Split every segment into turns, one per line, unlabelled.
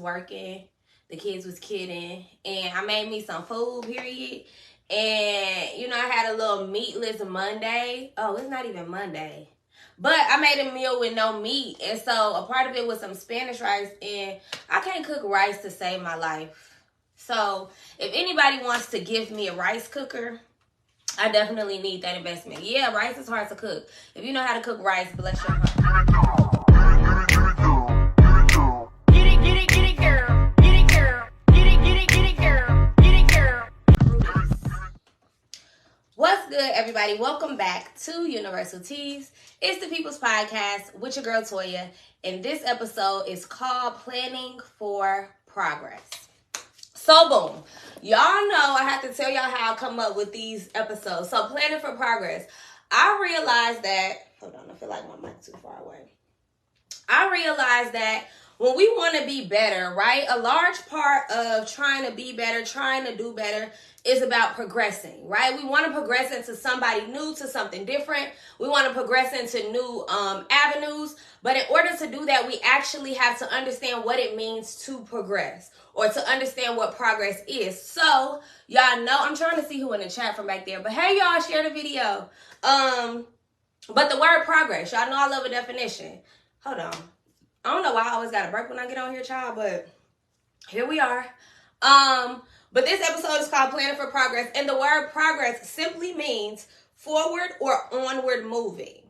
working, the kids was kidding, and I made me some food, period. And, I had a little meatless Monday. Oh, it's not even Monday. But I made a meal with no meat. And so a part of it was some Spanish rice. And I can't cook rice to save my life. So if anybody wants to give me a rice cooker, I definitely need that investment. Yeah, rice is hard to cook. If you know how to cook rice, bless your heart. What's good, everybody? Welcome back to Universal Teas. It's the People's Podcast with your girl Toya, and this episode is called Planning for Progress. So boom, y'all know I have to tell y'all how I come up with these episodes. So planning for progress. I realized that, hold on, I feel like my mic's too far away. I realized that when we want to be better, right? A large part of trying to be better, trying to do better is about progressing, right? We want to progress into somebody new, to something different. We want to progress into new avenues. But in order to do that, we actually have to understand what it means to progress, or to understand what progress is. So, y'all know, I'm trying to see who in the chat from back there. But hey, y'all, share the video. But the word progress, y'all know I love a definition. Hold on. I don't know why I always got to burp when I get on here, child, but here we are. But this episode is called Planning for Progress, and the word progress simply means forward or onward moving.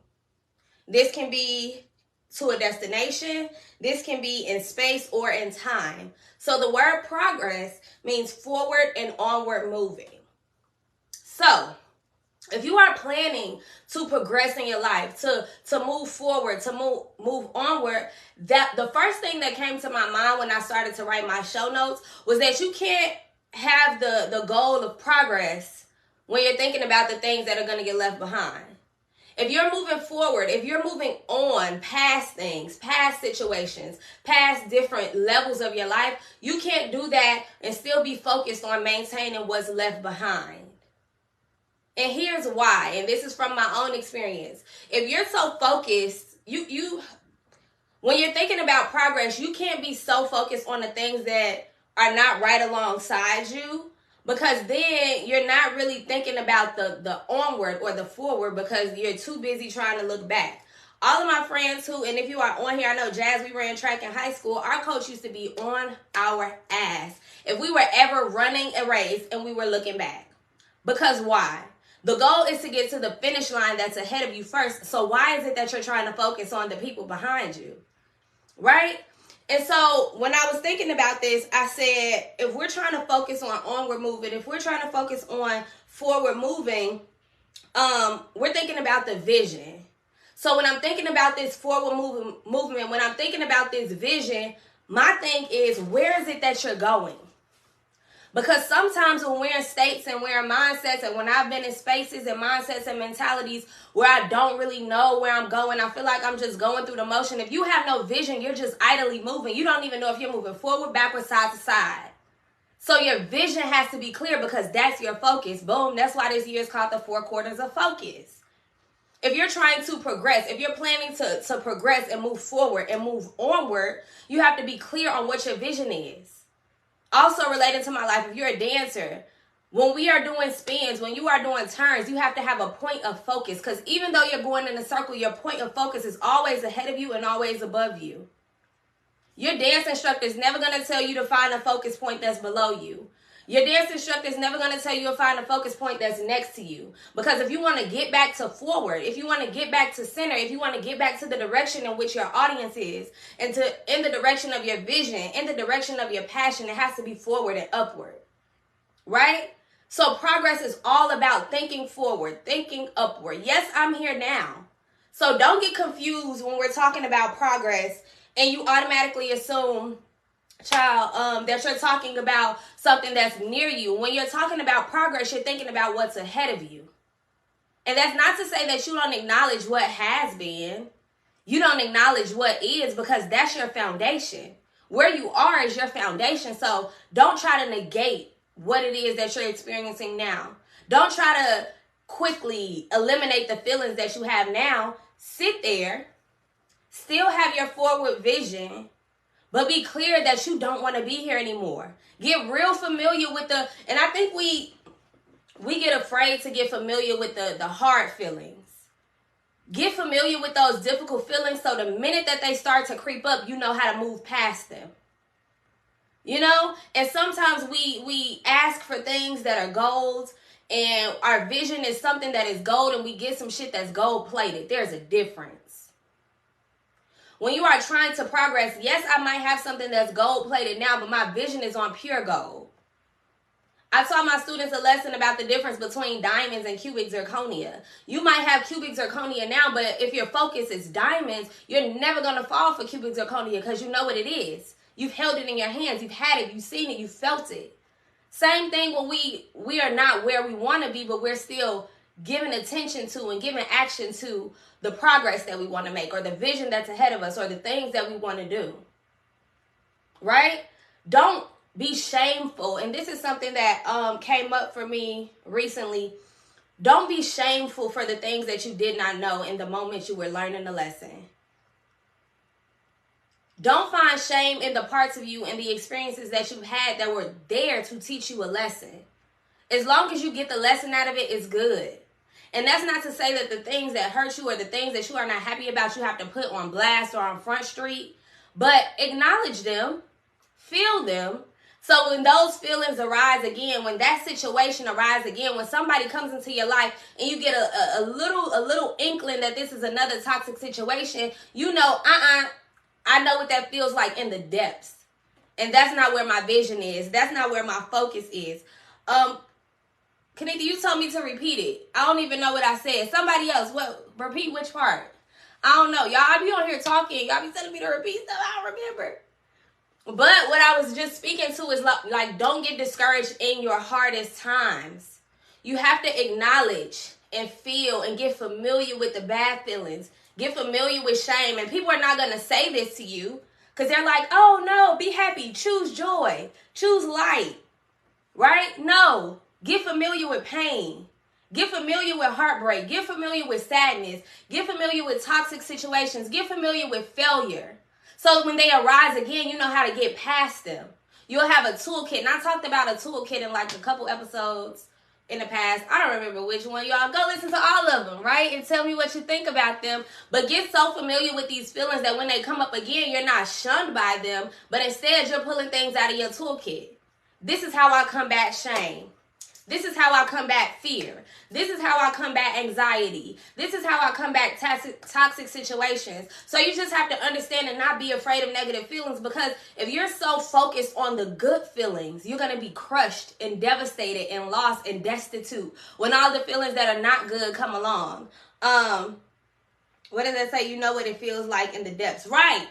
This can be to a destination. This can be in space or in time. So the word progress means forward and onward moving. So if you are planning to progress in your life, to move forward, to move onward, that the first thing that came to my mind when I started to write my show notes was that you can't have the goal of progress when you're thinking about the things that are going to get left behind. If you're moving forward, if you're moving on past things, past situations, past different levels of your life, you can't do that and still be focused on maintaining what's left behind. And here's why, and this is from my own experience. If you're so focused, when you're thinking about progress, you can't be so focused on the things that are not right alongside you, because then you're not really thinking about the onward or the forward, because you're too busy trying to look back. All of my friends who, and if you are on here, I know Jazz, we ran track in high school. Our coach used to be on our ass if we were ever running a race and we were looking back. Because why? The goal is to get to the finish line that's ahead of you first. So why is it that you're trying to focus on the people behind you? Right? And so when I was thinking about this, I said, if we're trying to focus on onward moving, if we're trying to focus on forward moving, we're thinking about the vision. So when I'm thinking about this forward movement, when I'm thinking about this vision, my thing is, where is it that you're going? Because sometimes when we're in states and we're in mindsets, and when I've been in spaces and mindsets and mentalities where I don't really know where I'm going, I feel like I'm just going through the motion. If you have no vision, you're just idly moving. You don't even know if you're moving forward, backwards, side to side. So your vision has to be clear, because that's your focus. Boom. That's why this year is called the 4 quarters of focus. If you're trying to progress, if you're planning to progress and move forward and move onward, you have to be clear on what your vision is. Also related to my life, if you're a dancer, when we are doing spins, when you are doing turns, you have to have a point of focus. Because even though you're going in a circle, your point of focus is always ahead of you and always above you. Your dance instructor is never going to tell you to find a focus point that's below you. Your dance instructor is never going to tell you to find a focus point that's next to you. Because if you want to get back to forward, if you want to get back to center, if you want to get back to the direction in which your audience is, and in the direction of your vision, in the direction of your passion, it has to be forward and upward. Right? So progress is all about thinking forward, thinking upward. Yes, I'm here now. So don't get confused when we're talking about progress and you automatically assume, child, that you're talking about something that's near you. When you're talking about progress, you're thinking about what's ahead of you. And that's not to say that you don't acknowledge what has been. You don't acknowledge what is, because that's your foundation. Where you are is your foundation. So don't try to negate what it is that you're experiencing now. Don't try to quickly eliminate the feelings that you have now. Sit there, still have your forward vision, But be clear that you don't want to be here anymore. Get real familiar with and I think we get afraid to get familiar with the hard feelings. Get familiar with those difficult feelings so the minute that they start to creep up, you know how to move past them. You know? And sometimes we ask for things that are gold, and our vision is something that is gold, and we get some shit that's gold plated. There's a difference. When you are trying to progress, yes, I might have something that's gold plated now, but my vision is on pure gold. I taught my students a lesson about the difference between diamonds and cubic zirconia. You might have cubic zirconia now, but if your focus is diamonds, you're never going to fall for cubic zirconia because you know what it is. You've held it in your hands. You've had it. You've seen it. You've felt it. Same thing when we are not where we want to be, but we're still giving attention to and giving action to the progress that we want to make, or the vision that's ahead of us, or the things that we want to do. Right? Don't be shameful. And this is something that came up for me recently. Don't be shameful for the things that you did not know in the moment you were learning the lesson. Don't find shame in the parts of you and the experiences that you've had that were there to teach you a lesson. As long as you get the lesson out of it, it's good. And that's not to say that the things that hurt you or the things that you are not happy about, you have to put on blast or on Front Street. But acknowledge them, feel them. So when those feelings arise again, when that situation arises again, when somebody comes into your life and you get a little inkling that this is another toxic situation, you know, I know what that feels like in the depths. And that's not where my vision is. That's not where my focus is. Kanika, you told me to repeat it. I don't even know what I said. Somebody else, repeat which part? I don't know. Y'all, I be on here talking. Y'all be telling me to repeat stuff. I don't remember. But what I was just speaking to is like, don't get discouraged in your hardest times. You have to acknowledge and feel and get familiar with the bad feelings. Get familiar with shame. And people are not going to say this to you because they're like, oh, no, be happy. Choose joy. Choose light. Right? No. Get familiar with pain. Get familiar with heartbreak. Get familiar with sadness. Get familiar with toxic situations. Get familiar with failure. So when they arise again, you know how to get past them. You'll have a toolkit. And I talked about a toolkit in like a couple episodes in the past. I don't remember which one. Y'all go listen to all of them, right? And tell me what you think about them. But get so familiar with these feelings that when they come up again, you're not shunned by them. But instead, you're pulling things out of your toolkit. This is how I combat shame. This is how I combat fear. This is how I combat anxiety. This is how I combat toxic situations. So you just have to understand and not be afraid of negative feelings, because if you're so focused on the good feelings, you're going to be crushed and devastated and lost and destitute when all the feelings that are not good come along. What does that say? You know what it feels like in the depths. Right,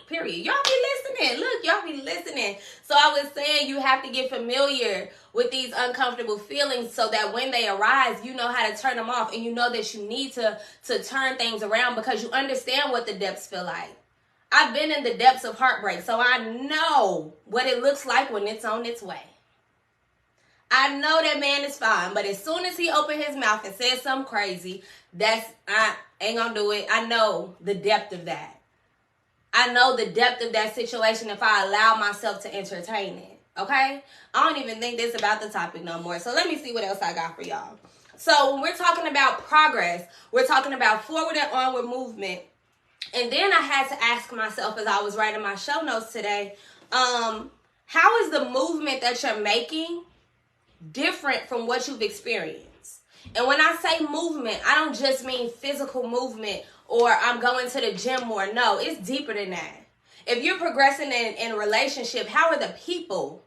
period. Y'all be listening. Look, y'all be listening. So I was saying you have to get familiar with these uncomfortable feelings so that when they arise, you know how to turn them off, and you know that you need to turn things around because you understand what the depths feel like. I've been in the depths of heartbreak, so I know what it looks like when it's on its way. I know that man is fine, but as soon as he opened his mouth and said something crazy, I ain't gonna do it. I know the depth of that. I know the depth of that situation if I allow myself to entertain it. Okay? I don't even think this about the topic no more. So let me see what else I got for y'all. So when we're talking about progress, we're talking about forward and onward movement. And then I had to ask myself as I was writing my show notes today, how is the movement that you're making different from what you've experienced? And when I say movement, I don't just mean physical movement or I'm going to the gym more. No, it's deeper than that. If you're progressing in a relationship, how are the people?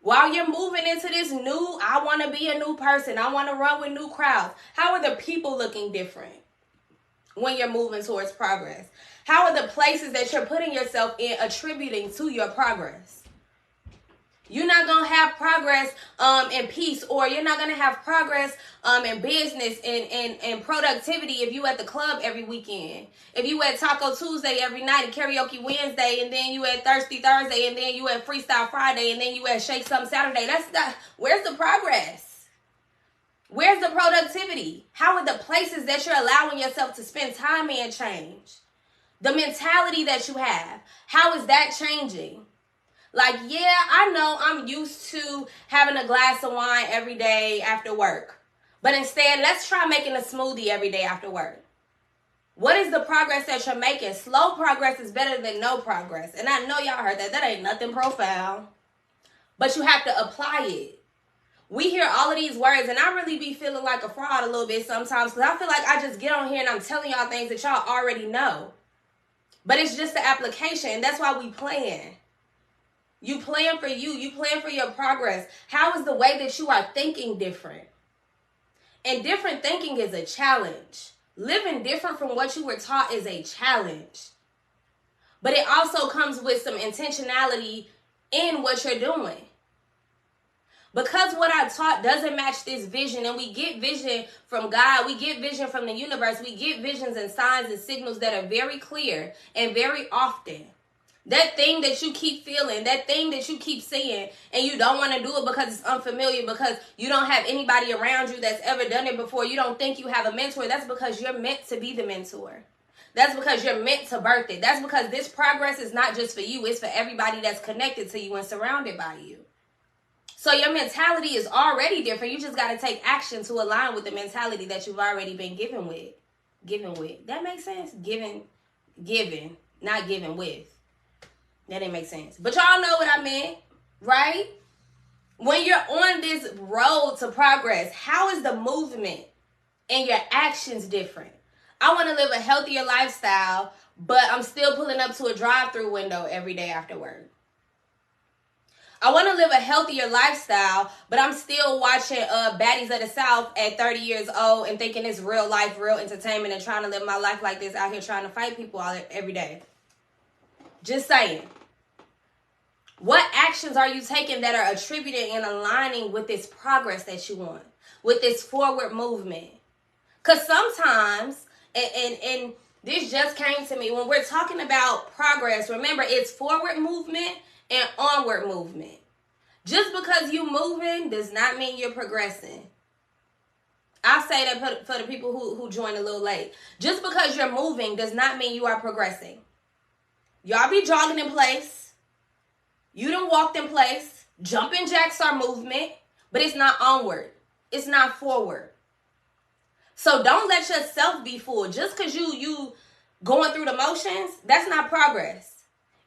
While you're moving into this new, I want to be a new person, I want to run with new crowds, how are the people looking different when you're moving towards progress? How are the places that you're putting yourself in attributing to your progress? You're not going to have progress in peace, or you're not going to have progress in business and productivity if you at the club every weekend. If you at Taco Tuesday every night and Karaoke Wednesday, and then you at Thirsty Thursday, and then you at Freestyle Friday, and then you at Shake Something Saturday. That's not, where's the progress? Where's the productivity? How are the places that you're allowing yourself to spend time in change? The mentality that you have, how is that changing? Like, yeah, I know I'm used to having a glass of wine every day after work. But instead, let's try making a smoothie every day after work. What is the progress that you're making? Slow progress is better than no progress. And I know y'all heard that. That ain't nothing profound. But you have to apply it. We hear all of these words, and I really be feeling like a fraud a little bit sometimes, because I feel like I just get on here and I'm telling y'all things that y'all already know. But it's just the application, and that's why we plan. You plan for you. You plan for your progress. How is the way that you are thinking different? And different thinking is a challenge. Living different from what you were taught is a challenge. But it also comes with some intentionality in what you're doing. Because what I taught doesn't match this vision, and we get vision from God, we get vision from the universe, we get visions and signs and signals that are very clear and very often. That thing that you keep feeling, that thing that you keep seeing, and you don't want to do it because it's unfamiliar, because you don't have anybody around you that's ever done it before, you don't think you have a mentor, that's because you're meant to be the mentor. That's because you're meant to birth it. That's because this progress is not just for you, it's for everybody that's connected to you and surrounded by you. So your mentality is already different. You just got to take action to align with the mentality that you've already been given with. That makes sense? Given, not given with. That didn't make sense. But y'all know what I meant, right? When you're on this road to progress, how is the movement and your actions different? I want to live a healthier lifestyle, but I'm still pulling up to a drive-through window every day after work. I want to live a healthier lifestyle, but I'm still watching Baddies of the South at 30 years old and thinking it's real life, real entertainment, and trying to live my life like this out here trying to fight people every day. Just saying. What actions are you taking that are attributed and aligning with this progress that you want, with this forward movement? Because sometimes, and this just came to me, when we're talking about progress, remember it's forward movement and onward movement. Just because you moving does not mean you're progressing. I'll say that for the people who joined a little late. Just because you're moving does not mean you are progressing. Y'all be jogging in place. You done walked in place. Jumping jacks are movement, but it's not onward. It's not forward. So don't let yourself be fooled. Just because you going through the motions, that's not progress.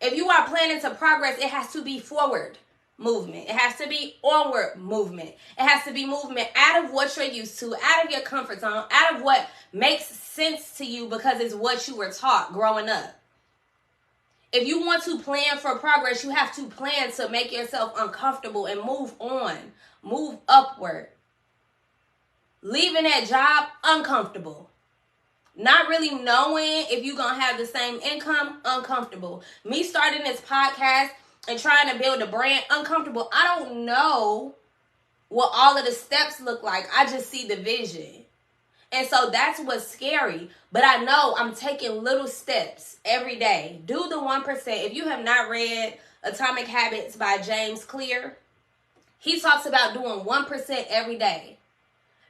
If you are planning to progress, it has to be forward movement. It has to be onward movement. It has to be movement out of what you're used to, out of your comfort zone, out of what makes sense to you because it's what you were taught growing up. If you want to plan for progress, you have to plan to make yourself uncomfortable and move on, move upward. Leaving that job uncomfortable. Not really knowing if you're going to have the same income, uncomfortable. Me starting this podcast and trying to build a brand, uncomfortable. I don't know what all of the steps look like. I just see the vision. And so that's what's scary. But I know I'm taking little steps every day. Do the 1%. If you have not read Atomic Habits by James Clear, he talks about doing 1% every day.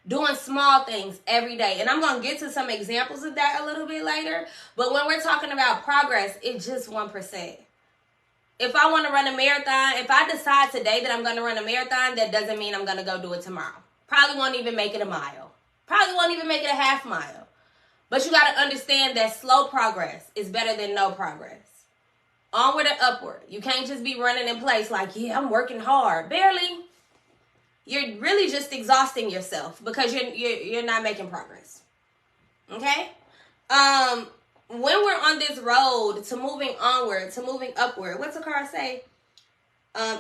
Doing small things every day. And I'm going to get to some examples of that a little bit later. But when we're talking about progress, it's just 1%. If I want to run a marathon, if I decide today that I'm going to run a marathon, that doesn't mean I'm going to go do it tomorrow. Probably won't even make it a mile. Probably won't even make it a half mile. But you got to understand that slow progress is better than no progress. Onward and upward. You can't just be running in place like, yeah, I'm working hard. Barely. You're really just exhausting yourself because you're not making progress. Okay? When we're on this road to moving onward, to moving upward, what's the car say?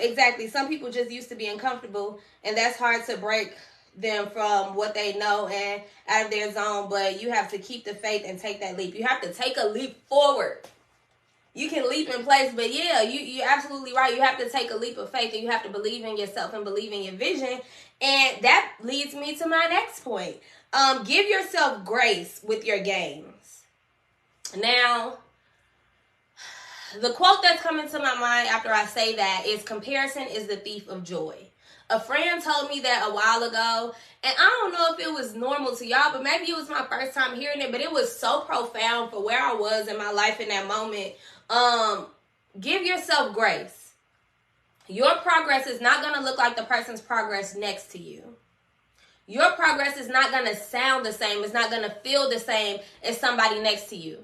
Exactly. Some people just used to being comfortable, and that's hard to break them from what they know and out of their zone, but you have to keep the faith and take that leap. You have to take a leap forward. You can leap in place, but yeah, you're absolutely right. You have to take a leap of faith, and you have to believe in yourself and believe in your vision. And that leads me to my next point. Give yourself grace with your gains. Now, the quote that's coming to my mind after I say that is, comparison is the thief of joy. A friend told me that a while ago, and I don't know if it was normal to y'all, but maybe it was my first time hearing it, but it was so profound for where I was in my life in that moment. Give yourself grace. Your progress is not going to look like the person's progress next to you. Your progress is not going to sound the same. It's not going to feel the same as somebody next to you.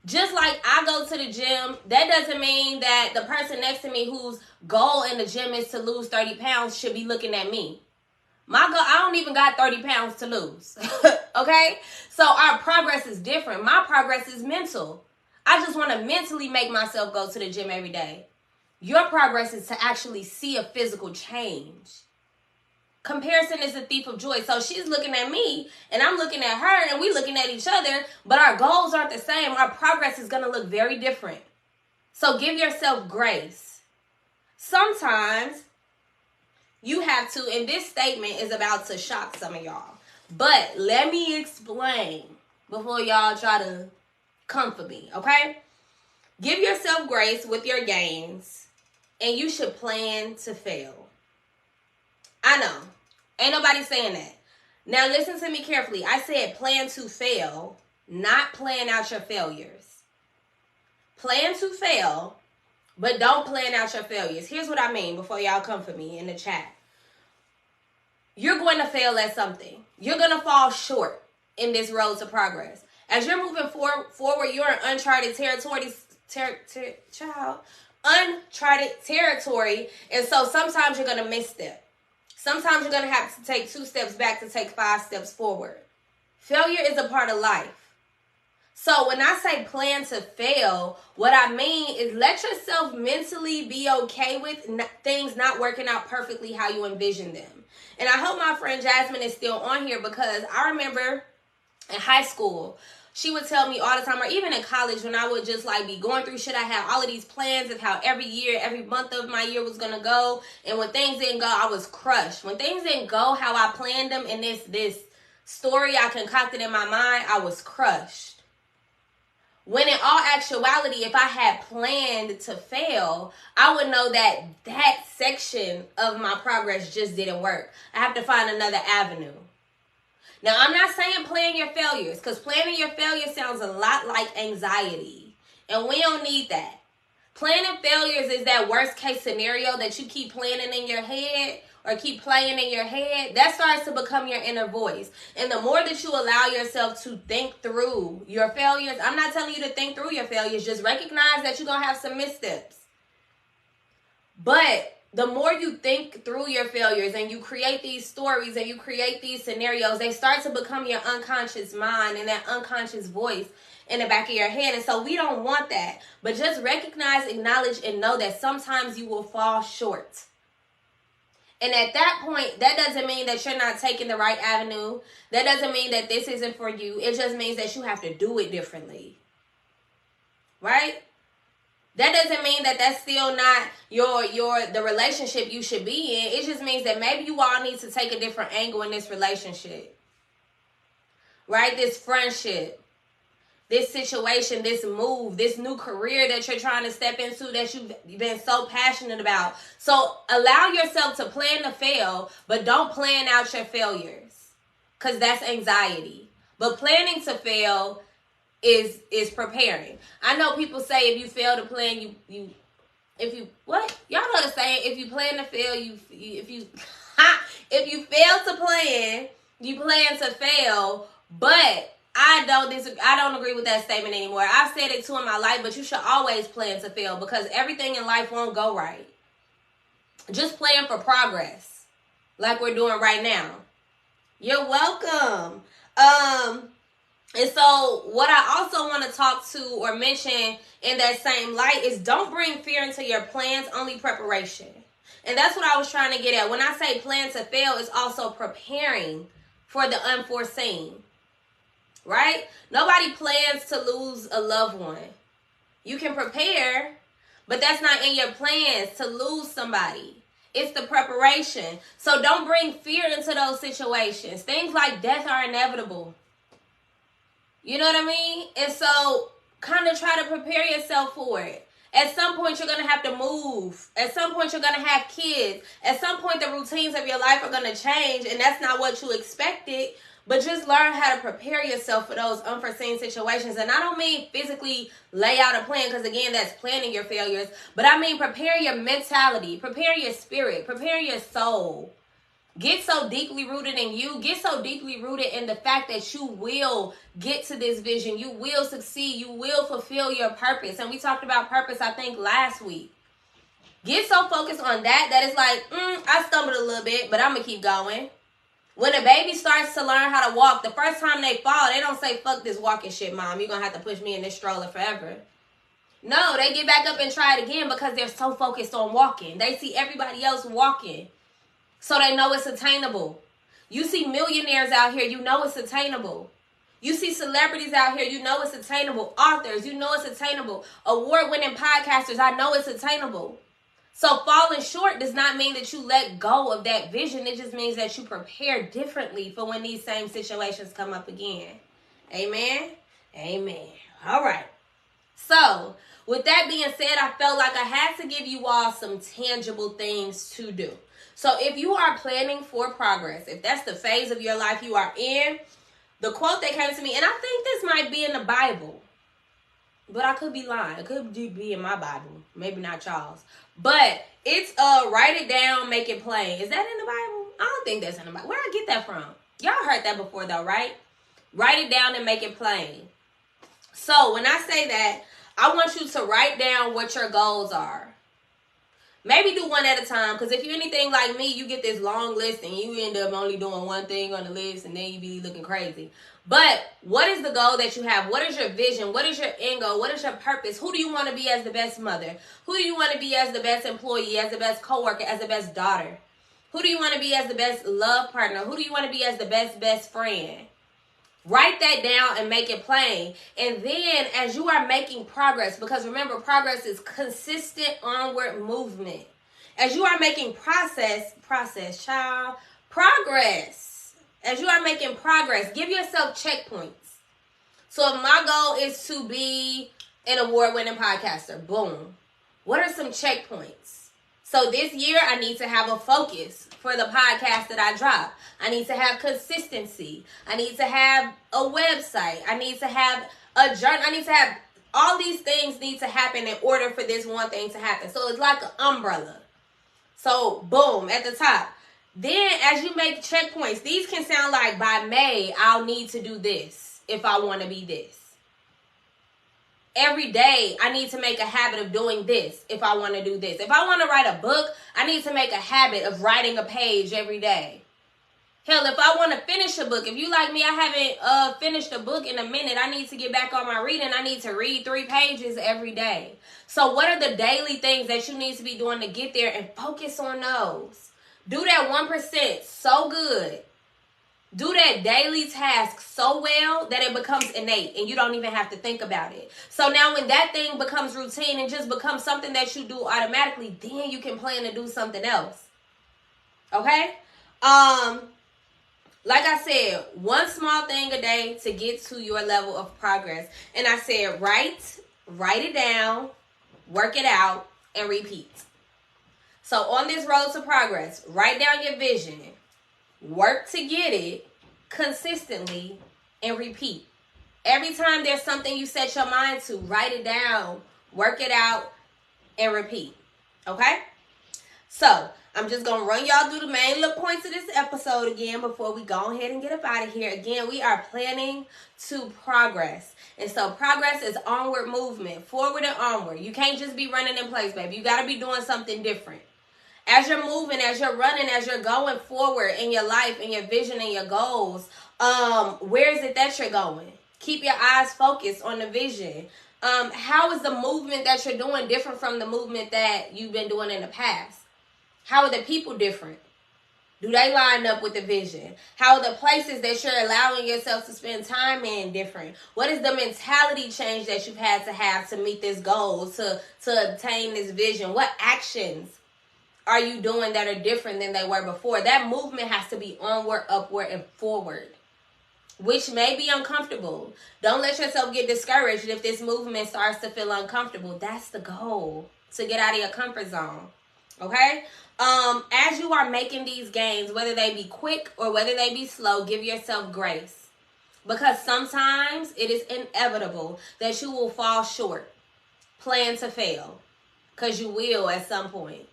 Just like I go to the gym, that doesn't mean that the person next to me whose goal in the gym is to lose 30 pounds should be looking at me. My goal, I don't even got 30 pounds to lose. Okay? So our progress is different. My progress is mental. I just want to mentally make myself go to the gym every day. Your progress is to actually see a physical change. Comparison is the thief of joy. So she's looking at me and I'm looking at her and we're looking at each other, but our goals aren't the same. Our progress is going to look very different. So give yourself grace. Sometimes you have to, and this statement is about to shock some of y'all, but let me explain before y'all try to comfort me, okay? Give yourself grace with your gains and you should plan to fail. I know. Ain't nobody saying that. Now listen to me carefully. I said plan to fail, not plan out your failures. Plan to fail, but don't plan out your failures. Here's what I mean before y'all come for me in the chat. You're going to fail at something. You're going to fall short in this road to progress. As you're moving forward, you're in uncharted territory, uncharted territory, and so sometimes you're going to misstep. Sometimes you're going to have to take 2 steps back to take 5 steps forward. Failure is a part of life. So when I say plan to fail, what I mean is let yourself mentally be okay with things not working out perfectly how you envision them. And I hope my friend Jasmine is still on here, because I remember in high school, she would tell me all the time, or even in college when I would just like be going through shit, I had all of these plans of how every year, every month of my year was going to go. And when things didn't go, I was crushed. When things didn't go how I planned them in this story I concocted in my mind, I was crushed. When in all actuality, if I had planned to fail, I would know that that section of my progress just didn't work. I have to find another avenue. Now, I'm not saying plan your failures, because planning your failures sounds a lot like anxiety. And we don't need that. Planning failures is that worst case scenario that you keep planning in your head or keep playing in your head. That starts to become your inner voice. And the more that you allow yourself to think through your failures, I'm not telling you to think through your failures. Just recognize that you're going to have some missteps. But the more you think through your failures and you create these stories and you create these scenarios, they start to become your unconscious mind and that unconscious voice in the back of your head. And so we don't want that. But just recognize, acknowledge, and know that sometimes you will fall short. And at that point, that doesn't mean that you're not taking the right avenue. That doesn't mean that this isn't for you. It just means that you have to do it differently. Right? That doesn't mean that that's still not the relationship you should be in. It just means that maybe you all need to take a different angle in this relationship. Right? This friendship, this situation, this move, this new career that you're trying to step into that you've been so passionate about. So allow yourself to plan to fail, but don't plan out your failures, because that's anxiety. But planning to fail is preparing. I know people say if you fail to plan, if you y'all know the saying, if you plan to fail, if you fail to plan, you plan to fail. But I don't agree with that statement anymore. I've said it too in my life, but you should always plan to fail, because everything in life won't go right. Just plan for progress, like we're doing right now. You're welcome. And so what I also want to talk to or mention in that same light is don't bring fear into your plans, only preparation. And that's what I was trying to get at. When I say plan to fail, it's also preparing for the unforeseen. Right? Nobody plans to lose a loved one. You can prepare, but that's not in your plans to lose somebody. It's the preparation. So don't bring fear into those situations. Things like death are inevitable. You know what I mean? And so kind of try to prepare yourself for it. At some point, you're going to have to move. At some point, you're going to have kids. At some point, the routines of your life are going to change, and that's not what you expected. But just learn how to prepare yourself for those unforeseen situations. And I don't mean physically lay out a plan, because again, that's planning your failures. But I mean prepare your mentality, prepare your spirit, prepare your soul. Get so deeply rooted in you. Get so deeply rooted in the fact that you will get to this vision. You will succeed. You will fulfill your purpose. And we talked about purpose, I think, last week. Get so focused on that it's like, I stumbled a little bit, but I'm going to keep going. When a baby starts to learn how to walk, the first time they fall, they don't say, fuck this walking shit, mom. You're going to have to push me in this stroller forever. No, they get back up and try it again because they're so focused on walking. They see everybody else walking, so they know it's attainable. You see millionaires out here, you know it's attainable. You see celebrities out here, you know it's attainable. Authors, you know it's attainable. Award-winning podcasters, I know it's attainable. So falling short does not mean that you let go of that vision. It just means that you prepare differently for when these same situations come up again. Amen? Amen. All right. So with that being said, I felt like I had to give you all some tangible things to do. So if you are planning for progress, if that's the phase of your life you are in, the quote that came to me, and I think this might be in the Bible, but I could be lying. It could be in my Bible. Maybe not y'all's. But it's write it down, make it plain. Is that in the Bible? I don't think that's in the Bible. Where did I get that from? Y'all heard that before though, right? Write it down and make it plain. So when I say that, I want you to write down what your goals are. Maybe do one at a time, because if you're anything like me, you get this long list and you end up only doing one thing on the list and then you be looking crazy. But what is the goal that you have? What is your vision? What is your end goal? What is your purpose? Who do you want to be as the best mother? Who do you want to be as the best employee, as the best coworker, as the best daughter? Who do you want to be as the best love partner? Who do you want to be as the best friend? Write that down and make it plain. And then as you are making progress, because remember, progress is consistent onward movement. As you are making progress. As you are making progress, give yourself checkpoints. So if my goal is to be an award-winning podcaster, boom. What are some checkpoints? So this year, I need to have a focus for the podcast that I drop. I need to have consistency. I need to have a website. I need to have a journal. I need to have all these things need to happen in order for this one thing to happen. So it's like an umbrella. So boom, at the top. Then as you make checkpoints, these can sound like by May, I'll need to do this if I want to be this. Every day, I need to make a habit of doing this if I want to do this. If I want to write a book, I need to make a habit of writing a page every day. Hell, if I want to finish a book, if you like me, I haven't finished a book in a minute. I need to get back on my reading. I need to read 3 pages every day. So what are the daily things that you need to be doing to get there, and focus on those? Do that 1% so good. Do that daily task so well that it becomes innate and you don't even have to think about it. So now when that thing becomes routine and just becomes something that you do automatically, then you can plan to do something else. Okay? Like I said, one small thing a day to get to your level of progress. And I said, write it down, work it out, and repeat. So on this road to progress, write down your vision, work to get it consistently, and repeat. Every time there's something you set your mind to, write it down, work it out, and repeat. Okay? So I'm just going to run y'all through the main little points of this episode again before we go ahead and get up out of here. Again, we are planning to progress. And so progress is onward movement, forward and onward. You can't just be running in place, baby. You got to be doing something different. As you're moving, as you're running, as you're going forward in your life and your vision and your goals, where is it that you're going? Keep your eyes focused on the vision. How is the movement that you're doing different from the movement that you've been doing in the past? How are the people different? Do they line up with the vision? How are the places that you're allowing yourself to spend time in different? What is the mentality change that you've had to meet this goal, to obtain this vision? What actions are you doing that are different than they were before? That movement has to be onward, upward, and forward. which may be uncomfortable. Don't let yourself get discouraged if this movement starts to feel uncomfortable. That's the goal, to get out of your comfort zone. Okay? As you are making these gains, whether they be quick or whether they be slow, give yourself grace. Because sometimes it is inevitable that you will fall short. Plan to fail. Because you will at some point.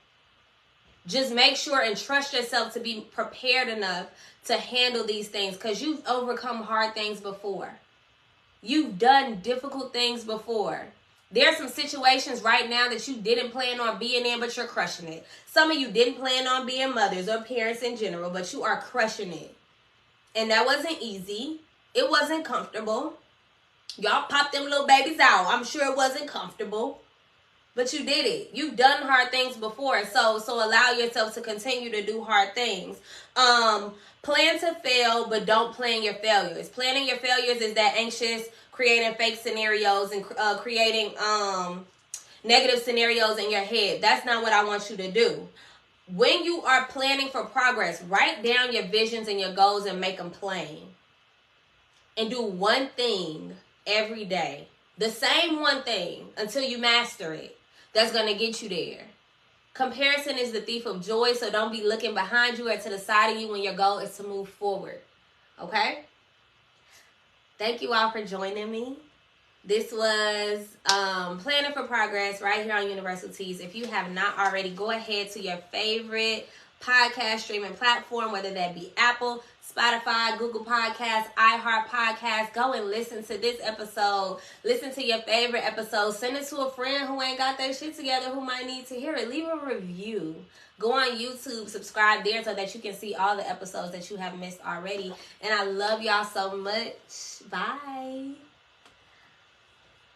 Just make sure and trust yourself to be prepared enough to handle these things, because you've overcome hard things before. You've done difficult things before. There are some situations right now that you didn't plan on being in, but you're crushing it. Some of you didn't plan on being mothers or parents in general, but you are crushing it. And that wasn't easy. It wasn't comfortable. Y'all popped them little babies out. I'm sure it wasn't comfortable. But you did it. You've done hard things before. So allow yourself to continue to do hard things. Plan to fail, but don't plan your failures. Planning your failures is that anxious, creating fake scenarios and creating negative scenarios in your head. That's not what I want you to do. When you are planning for progress, write down your visions and your goals and make them plain. And do one thing every day. The same one thing until you master it. That's going to get you there. Comparison is the thief of joy, so don't be looking behind you or to the side of you when your goal is to move forward. Okay? Thank you all for joining me. This was Planning for Progress right here on Universal Teas. If you have not already, go ahead to your favorite podcast streaming platform, whether that be Apple, Spotify, Google Podcasts, iHeart Podcasts. Go and listen to this episode. Listen to your favorite episode. Send it to a friend who ain't got their shit together, who might need to hear it. Leave a review. Go on YouTube, subscribe there so that you can see all the episodes that you have missed already. And I love y'all so much. Bye.